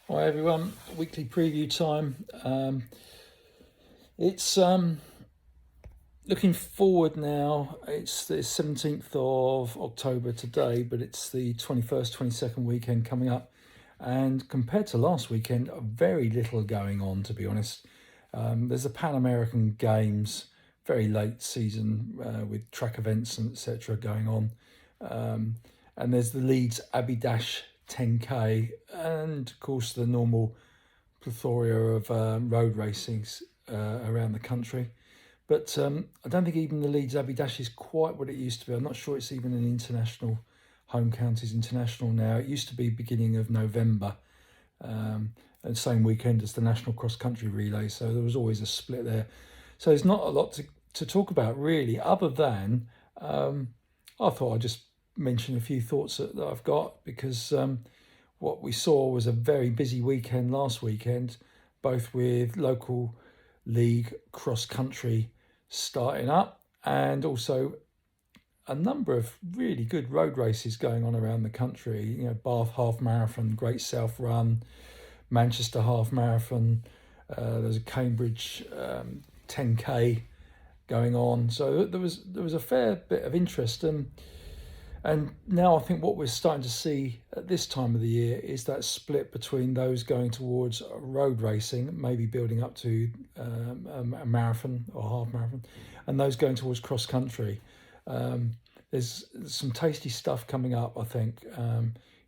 Hi everyone, weekly preview time. It's looking forward now. It's the 17th of October today, but it's the 21st, 22nd weekend coming up. And compared to last weekend, very little going on, to be honest. There's the Pan American Games, very late season with track events and etc. going on. And there's the Leeds Abbey Dash 10K, and of course the normal plethora of road racings around the country. But I don't think even the Leeds Abbey Dash is quite what it used to be. I'm not sure it's even an international, home counties international now. It used to be beginning of November, and same weekend as the National Cross Country Relay. So there was always a split there. So there's not a lot to talk about really, other than I thought I'd just mention a few thoughts that I've got, because what we saw was a very busy weekend last weekend, both with local league cross country starting up and also a number of really good road races going on around the country. You know, Bath Half Marathon, Great South Run, Manchester Half Marathon. There's a Cambridge 10K going on. So there was a fair bit of interest, and now I think what we're starting to see at this time of the year is that split between those going towards road racing, maybe building up to a marathon or half marathon, and those going towards cross country. There's some tasty stuff coming up, I think.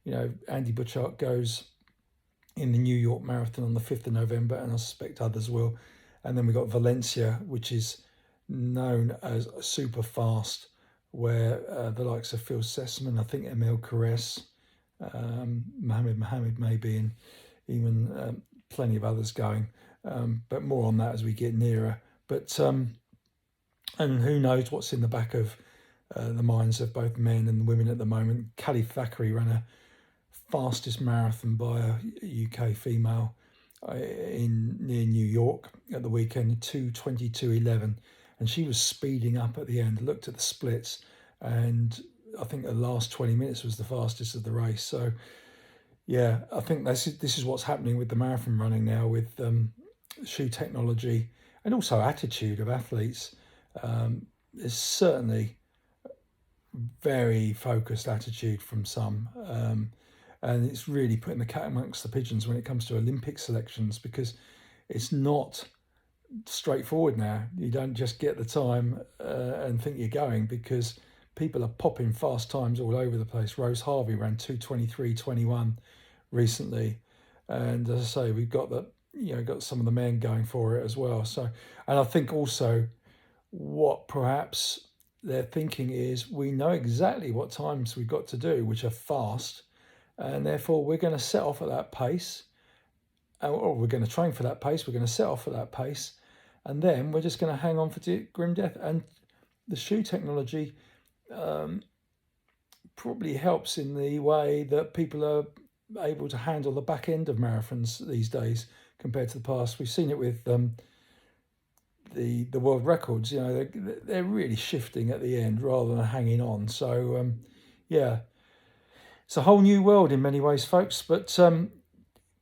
Andy Butchart goes in the New York Marathon on the 5th of November, and I suspect others will. And then we've got Valencia, which is known as super fast, where the likes of Phil Sessman, I think Emil Caress, Mohammed maybe, and even plenty of others going. But more on that as we get nearer. But and who knows what's in the back of the minds of both men and women at the moment. Kelly Thackeray ran a fastest marathon by a UK female in near New York at the weekend, 2:22:11, and she was speeding up at the end. Looked at the splits, and I think the last 20 minutes was the fastest of the race. So yeah, I think this is what's happening with the marathon running now, with shoe technology and also attitude of athletes. There's certainly very focused attitude from some. And it's really putting the cat amongst the pigeons when it comes to Olympic selections, because it's not straightforward now. You don't just get the time and think you're going, because people are popping fast times all over the place. Rose Harvey ran 2:23:21 recently, and as I say, we've got got some of the men going for it as well. So, and I think also what perhaps they're thinking is, we know exactly what times we've got to do, which are fast, and therefore we're going to set off at that pace, or we're going to train for that pace. We're going to set off at that pace, and then we're just going to hang on for grim death. And the shoe technology probably helps in the way that people are able to handle the back end of marathons these days compared to the past. We've seen it with the world records. You know, they're really shifting at the end rather than hanging on. So yeah, it's a whole new world in many ways, folks. But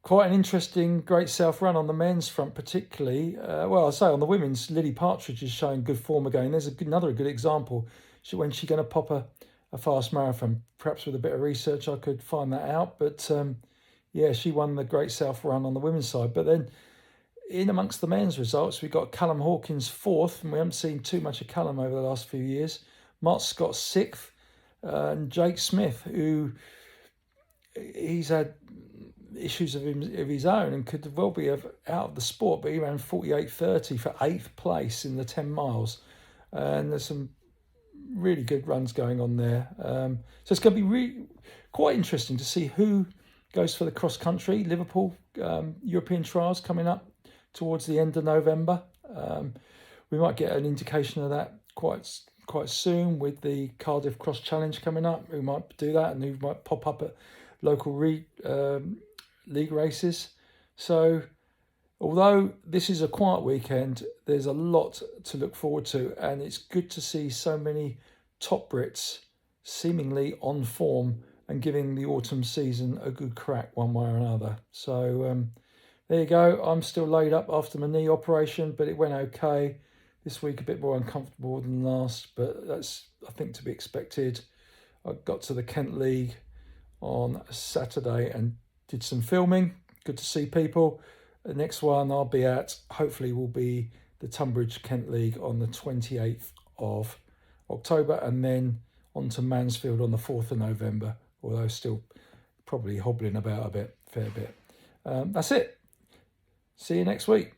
quite an interesting Great South Run on the men's front, particularly. Well, I say on the women's, Lily Partridge is showing good form again. There's another good example. When she's going to pop a fast marathon? Perhaps with a bit of research, I could find that out. But yeah, she won the Great South Run on the women's side. But then in amongst the men's results, we got Callum Hawkins fourth, and we haven't seen too much of Callum over the last few years. Mark Scott sixth, and Jake Smith, who he's had issues of his own and could well be out of the sport, but he ran 48:30 for 8th place in the 10 miles. And there's some really good runs going on there. So it's going to be quite interesting to see who goes for the cross country. Liverpool European trials coming up towards the end of November. We might get an indication of that quite soon with the Cardiff Cross Challenge coming up. Who might do that, and who might pop up at local league races. So although this is a quiet weekend, there's a lot to look forward to, and it's good to see so many top Brits seemingly on form and giving the autumn season a good crack one way or another. So there you go. I'm still laid up after my knee operation, but it went okay. This week a bit more uncomfortable than last, but that's, I think, to be expected. I got to the Kent League on Saturday and did some filming. Good to see people. The next one I'll be at, hopefully, will be the Tunbridge Kent League on the 28th of October, and then on to Mansfield on the 4th of November, although still probably hobbling about a fair bit. That's it. See you next week.